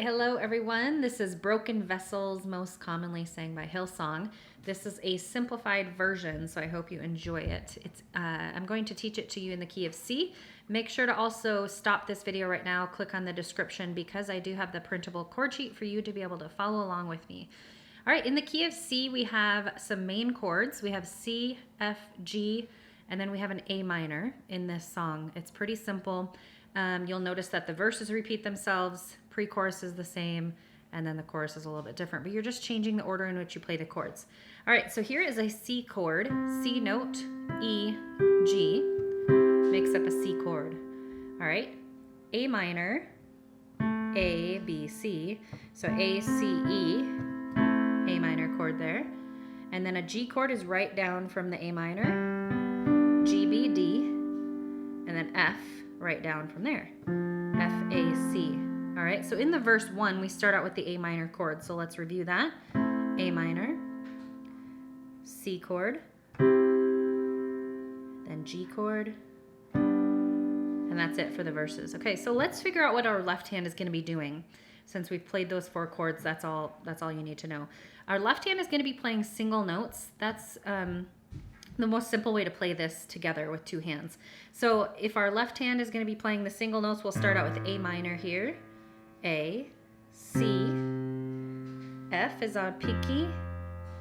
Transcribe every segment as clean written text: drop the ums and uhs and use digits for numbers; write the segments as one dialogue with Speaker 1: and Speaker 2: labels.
Speaker 1: Hello everyone, this is Broken Vessels, most commonly sang by Hillsong. This is a simplified version, so I hope you enjoy it. I'm going to teach it to you in the key of C. Make sure to also stop this video right now, click on the description because I do have the printable chord sheet for you to be able to follow along with me. All right, in the key of C we have some main chords. We have C, F, G, and then we have an A minor in this song. It's pretty simple. You'll notice that the verses repeat themselves, pre-chorus is the same, and then the chorus is a little bit different, but you're just changing the order in which you play the chords. All right, so here is a C chord, C note, E, G, makes up a C chord. All right, A minor, A, B, C, so A, C, E, A minor chord there, and then a G chord is right down from the A minor, G, B, D, and then F, right down from there, F, A, C. All right, so in the verse 1, we start out with the A minor chord. So let's review that. A minor, C chord, then G chord, and that's it for the verses. Okay, so let's figure out what our left hand is going to be doing. Since we've played those 4 chords, that's all you need to know. Our left hand is going to be playing single notes. That's the most simple way to play this together with 2 hands. So if our left hand is going to be playing the single notes, we'll start out with A minor here. A, C, F is on pinky,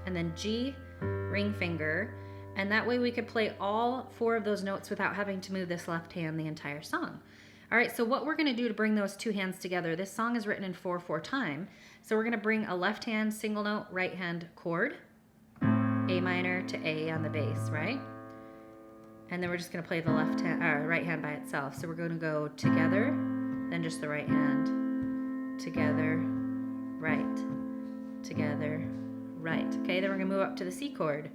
Speaker 1: and then G, ring finger. And that way we could play all 4 of those notes without having to move this left hand the entire song. All right, so what we're going to do to bring those 2 hands together, this song is written in 4/4 time. So we're going to bring a left hand single note, right hand chord, A minor to A on the bass, right? And then we're just going to play the right hand by itself. So we're going to go together, then just the right hand, together, right, together, right. Okay, then we're going to move up to the C chord.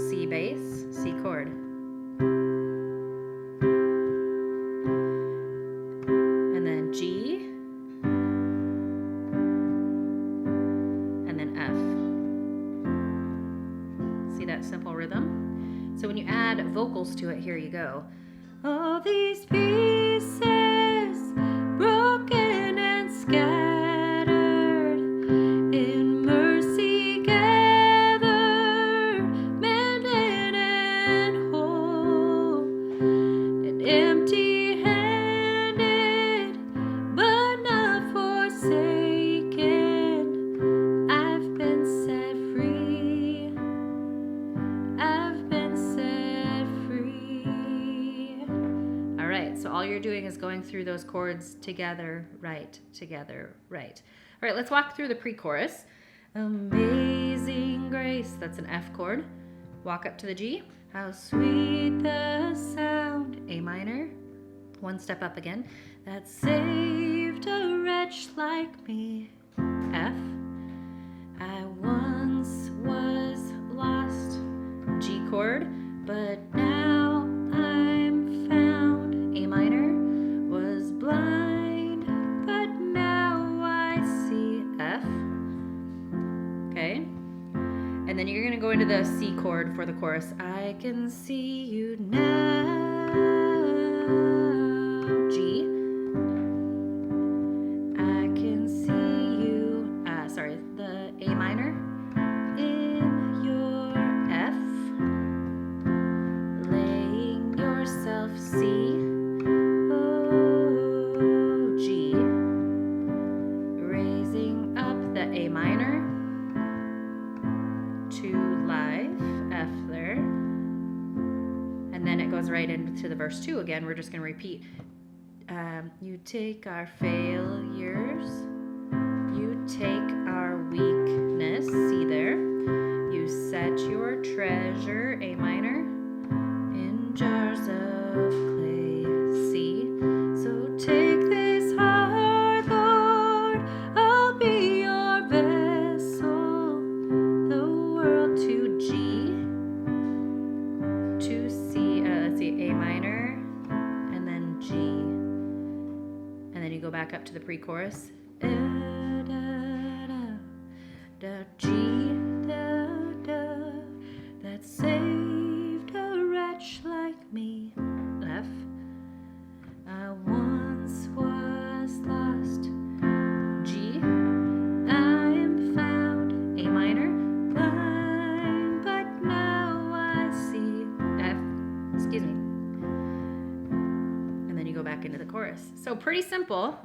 Speaker 1: C bass, C chord. And then G, and then F. See that simple rhythm? So when you add vocals to it, here you go. All these pieces broken and scattered in mercy gather, mended and whole, and empty-handed but not forsaken. I've been set free. I've been set free. All right, so all you're doing is going through those chords together, right, together, right. All right, let's walk through the pre-chorus. Amazing grace, that's an F chord. Walk up to the G. How sweet the sound, A minor. 1 step up again. That saved a wretch like me, F. I once was lost, G chord, but now I'm found. A minor, was blind, but now I see, F. Okay, and then you're gonna go into the C chord for the chorus. I can see you now, G. I can see you, the A minor, in your F, laying yourself, C, oh, G, raising up the A minor to life, F there, and then it goes right into the verse 2 again. We're just going to repeat. You take our failures, you take our weakness, C there, you set your treasure, A minor, in jars of clay, C, so take this heart, Lord, I'll be your vessel, the world to G, to C, let's see, A minor, and then G, and then you go back up to the pre-chorus, da, da, da, da, G, da, da, that saved a wretch like me, F. I once was lost, pretty simple.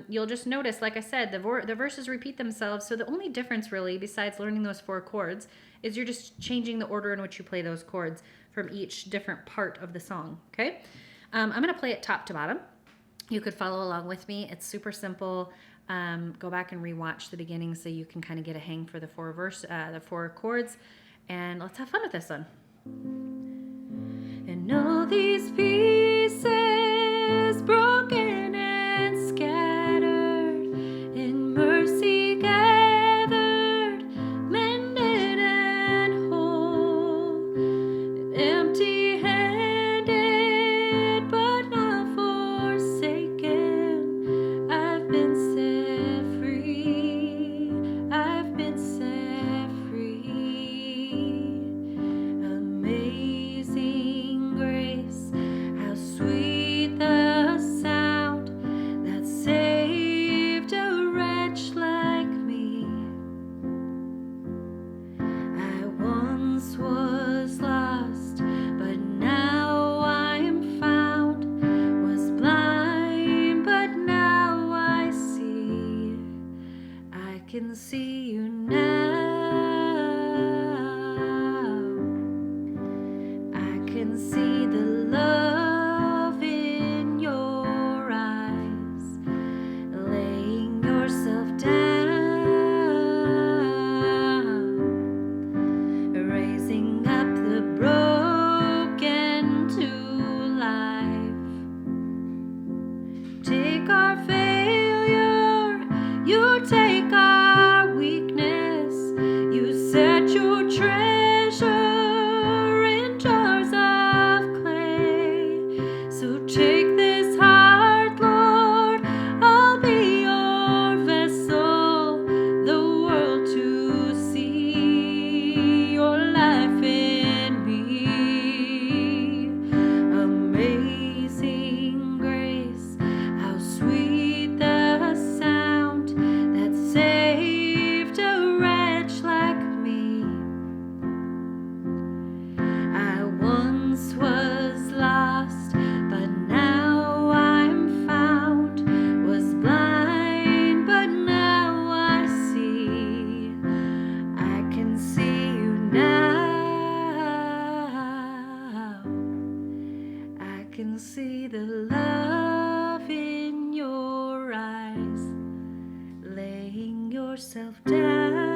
Speaker 1: You'll just notice, like I said, the verses repeat themselves. So the only difference really, besides learning those 4 chords, is you're just changing the order in which you play those chords from each different part of the song, okay? I'm going to play it top to bottom. You could follow along with me. It's super simple. Go back and rewatch the beginning so you can kind of get a hang for the 4 chords. And let's have fun with this one. And all these pieces broken and scattered, in mercy gathered, mended and whole, and empty-handed but not forsaken. I've been set free. I've been set free. Amazing grace, how sweet the sound that saved a wretch like me. I once was lost, but now I am found. Was blind, but now I see. I can see you now. I can see the love in your eyes, laying yourself down, raising up the broken to life. Take our failure, you take our weakness, you set your treasure in jars of clay. So take this heart, Lord, I'll be your vessel, the world to see your life in me. Amazing grace, how sweet the sound that saved a wretch like me. I once was lost, but now I'm found. Was blind, but now I see. I can see you now. I can see the love in your eyes, laying yourself down.